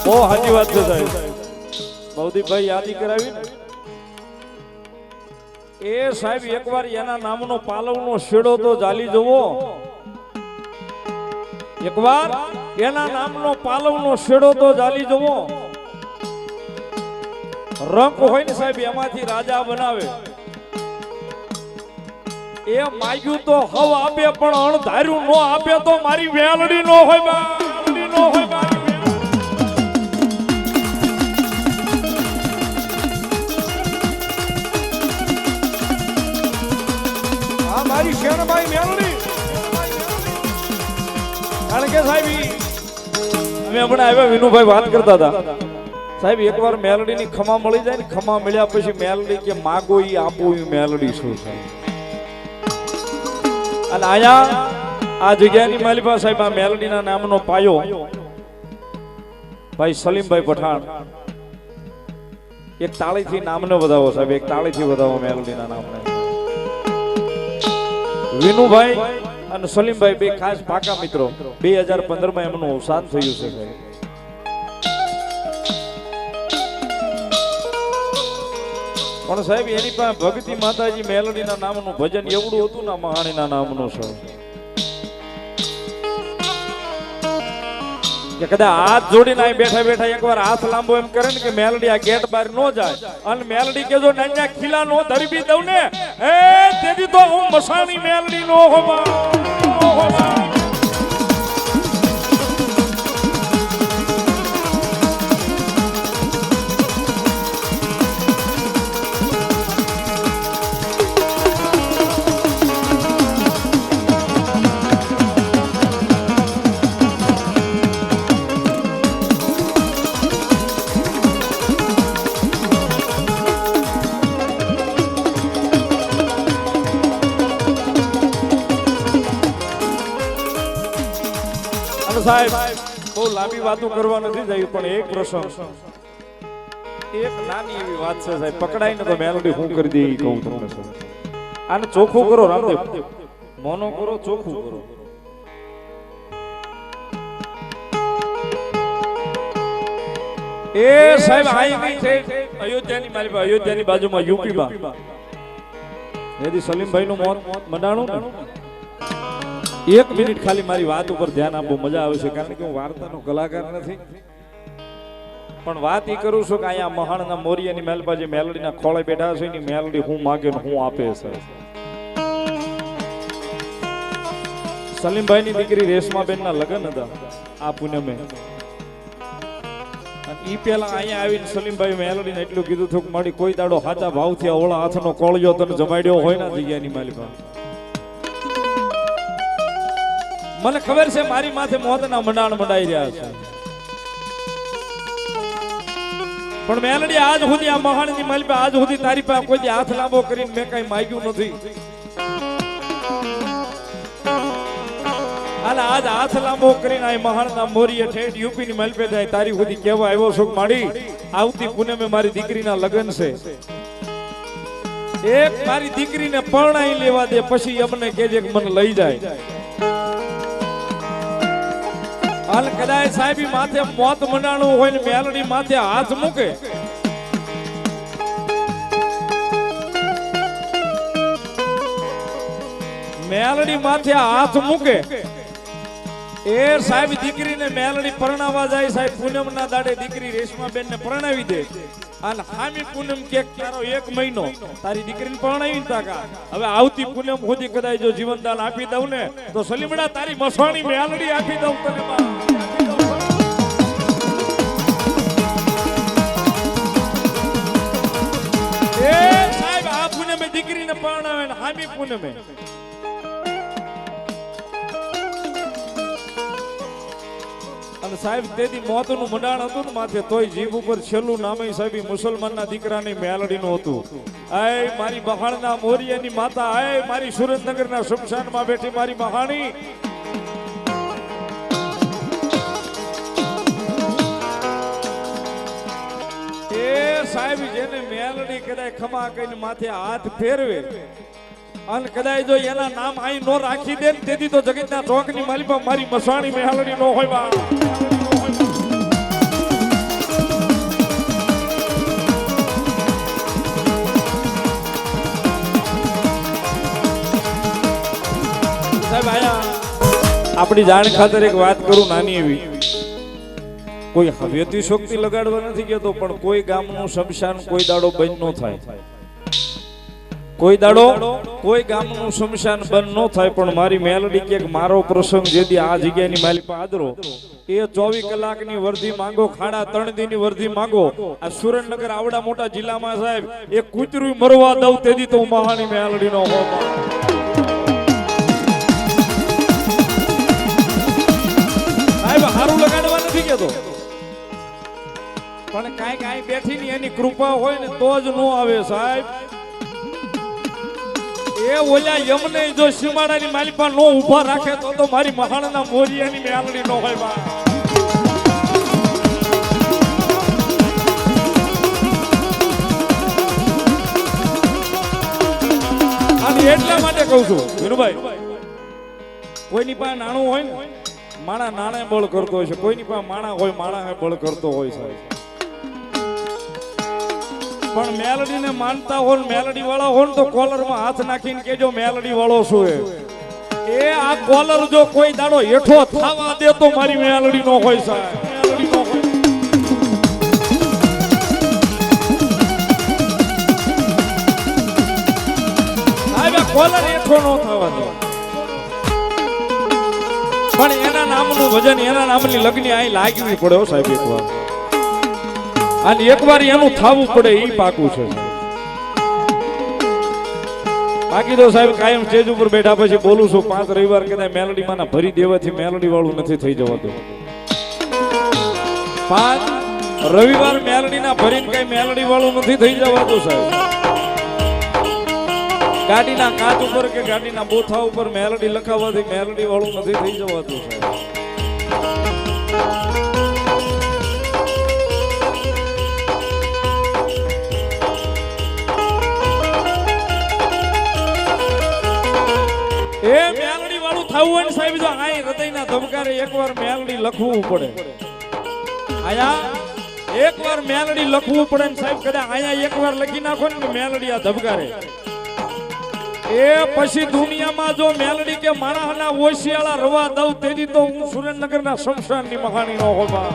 બહુ સાચી વાત છે સાહેબ. ભવદીપભાઈ યાદી કરાવી ને એ સાહેબ એકવાર એના નામનો પાલવનો શેડો તો જાલી જવો. એકવાર એના નામનો પાલવનો શેડો તો જાલી જવો. રંક હોય ને સાહેબ એમાંથી રાજા બનાવે. એ માગ્યું તો હવ આપે પણ અણધાર્યું નો આપે તો મારી વેલડી નો હોય વેલડી નો હોય. આ મારી શેરભાઈ મેલડી. કારણ કે સાહેબ અમે હમણાં આવ્યા વિનુભાઈ વાત કરતા હતા સાહેબ એકવાર મેલડી ની ખમા મળી જાય ને ખમા મળ્યા પછી મેલડી કે માગો ઈ આપો ઈ મેલડી શું છે. અને આયા આ જગ્યાની માલિપા સાહેબ આ મેલડી ના નામનો પાયો ભાઈ સલીમભાઈ પઠાણ. એક તાળીથી નામને વધાવો સાહેબ, એક તાળીથી વધાવો મેલડી ના નામને. વિનુભાઈ અને સલીમભાઈ બે ખાસ પાકા મિત્રો. 2015 માં એમનું અવસાન થયું છે સાહેબ. પણ સાહેબ એની પાસે ભક્તિ માતાજી મેલડી ના નામનું ભજન એવડું હતું ને મહાણી ના નામનું છે કે કદાચ હાથ જોડીને અહીં બેઠા બેઠા એકવાર હાથ લાંબો એમ કરે ને કે મેલડી આ ગેટ બહાર નો જાય અને મેલડી કે જો નાના ખીલા નો ધરબી દઉં ને એ તેથી તો હું મસાણી મેલડી નો હોવા. સાહેબ બહુ લાંબી વાતો કરવા નથી જઈ પણ એક પ્રસંગ એક નાની એવી વાત છે સાહેબ. પકડાઈને તો મેલડી હું કરી દે કહું તમને સાહેબ. આને ચોખ્ખું કરો રામદેવ, મોનો કરો, ચોખ્ખું કરો. એ સાહેબ આઈ ગઈ છે અયોધ્યાની મારી પાસે, અયોધ્યાની બાજુમાં યુપીમાં જેથી સલીમભાઈ નું મોત મંડાણું ને. એક મિનિટ ખાલી મારી વાત ઉપર ધ્યાન આપવું, મજા આવે છે. કારણ કે હું વાર્તાનો કલાકાર નથી પણ વાત ઈ કરું છું કે અહીંયા મહાણના મોરિયાની મેલપા જે મેલડીના ખોળે બેઠા છે ને મેલડી હું માગે ને હું આપે છે. સલીમભાઈની દીકરી રેશમાબેનના લગ્ન હતા આ પૂનમે. ઈ પેલા અહીંયા આવીને સલીમભાઈ મેલડીને એટલું કીધું હતું કે મારી કોઈ દાડો હાચા ભાવથી ઓળા હાથનો કોળિયો તને જમાડ્યો હોય ને જગ્યાની માલિકા. મને ખબર છે મારી માથે મોતના મંડાણ મંડાઈ રહ્યા છે પણ મેલડી આજ સુધી આ મહાણની માલિકા આજ સુધી તારી પાસે કોઈ હાથ લાંબો કરીને મેં કઈ માંગ્યું નથી. અને આજ હાથ લાંબો કરીને આ મહાણના મોરીએ ઠેઠ યુપીની માલિકા જાય તારી સુધી કેવા આવ્યો છું માડી આવતી પૂનમે મારી દીકરીના લગ્ન છે. એક મારી દીકરીને પરણાઈ લેવા દે પછી અમને કહેજે કે મને લઈ જાય. હાલ કદાચ સાહેબી માથે મોત મંડાણું હોય ને મેલડી માથે હાથ મૂકે મેલડી માથે હાથ મૂકે એ સાહેબ દીકરીને મેલડી પરણાવવા જાય સાહેબ. પૂનમના દાડે દીકરી રેશમાબેન ને પરણાવી દે અને હામી પૂનમ કે તારો 1 મહિનો તારી દીકરીને પરણાવી તાકા. હવે આવતી પૂનમ સુધી કદાચ જો જીવનદાન આપી દઉં ને તો સલીમડા તારી મસવાણી મેલડી આપી દઉં તને. એ સાહેબ આ પૂનમે દીકરીને પરણાવે ને હામી પૂનમે અને સાહેબ તેથી મોતનું મંડાણ હતું ને માથે તોય જીભ ઉપર છેલ્લું નામે સાહેબ મુસલમાનના દીકરાની મેલડીનું હતું. આય મારી મહાણના મોરિયાની માતા, આય મારી સુરેન્દ્રનગરના શમશાનમાં બેઠી મારી મહાણી. એ સાહેબ જેને મેલડી કદાચ ખમા કહીને માથે હાથ ફેરવે અને કદાચ જો એના નામ અહીં નો રાખી દે તેથી તો જગતના ચોકની માલિકા મારી મસાણી મેલડી નો હોય બા. આપણી જાણ ખાતર એક વાત કરું નાની એવી, કોઈ હવેતી શક્તિ લગાડવા નથી કહેતો, પણ કોઈ ગામનું શમશાન કોઈ દાડો બંધ ન થાય, કોઈ દાડો કોઈ ગામનું શમશાન બંધ ન થાય. પણ મારી મેલડી કે મારો પ્રસંગ જેથી આ જગ્યાની માલિક આદરો એ 24 કલાકની વર્ધી માંગો, ખાડા 3 દીની વર્ધી માંગો. આ સુરેન્દ્રનગર આવડા મોટા જિલ્લામાં સાહેબ એક કૂતરું મરવા દઉં તેથી તો મહાની મેલડીનો હોપ. સાહેબ હારું લગાડવા નથી કેતો, પણ કાંઈક અહીં બેઠી ની એની કૃપા હોય ને તો જ નો આવે સાહેબ. એ ઓલા યમને જો સીમાડાની માલિપા નો ઊભા રાખે તો મારી મહાણના મોરિયાની મેલડી નો હોય બા. અને એટલા માટે કહું છું વિનુભાઈ, કોઈની પાસે નાણું હોય ને માણા નાણે બળ કરતો હોય છે, કોઈની પાસે માણા હોય માણા બળ કરતો હોય સાહેબ. પણ મેલડીને માનતા હો, મેલડી વાળા હો તો કોલરમાં હાથ નાખીને કેજો મેલડી વાળો શું એ આ કોલર જો કોઈ દાડો હેઠો થવા દે તો મારી મેલડી નો હોય સાહેબ, મેલડી નો હોય. સાહેબ કોલર હેઠો નો થવા દે, પણ એના નામનું ભજન, એના નામની લગ્ન અહીં લાગવી પડે હો સાહેબ એકવાર. અને એકવાર એનું થાવું પડે ઈ પાકું છે. બાકી તો સાહેબ કાયમ સ્ટેજ ઉપર બેઠા પછી બોલું છું 5 રવિવાર કદાચ મેલડી માના ભરી દેવાથી મેલડી વાળું નથી થઈ જવાતું. 5 રવિવાર મેલડી ના ભરીને કઈ મેલડી વાળું નથી થઈ જવાતું સાહેબ. ગાડીના કાચ ઉપર કે ગાડીના બોથા ઉપર મેલડી લખાવવાથી મેલડી વાળું નથી થઈ જવાતું સાહેબ. એ મેલડી વાળું થવું હોય ને સાહેબ જો આ હૃદયના ધબકારે એકવાર મેલડી લખવું પડે, આયા એકવાર મેલડી લખવું પડે ને સાહેબ કદાચ આયા એકવાર લખી નાખો ને મેલડી આ ધબકારે, એ પછી દુનિયામાં જો મેલડી કે માણસના ઓશિયાળા રવા દઉં તેથી તો હું સુરેન્દ્રનગરના શમશાનની મહાણી નો હોવા.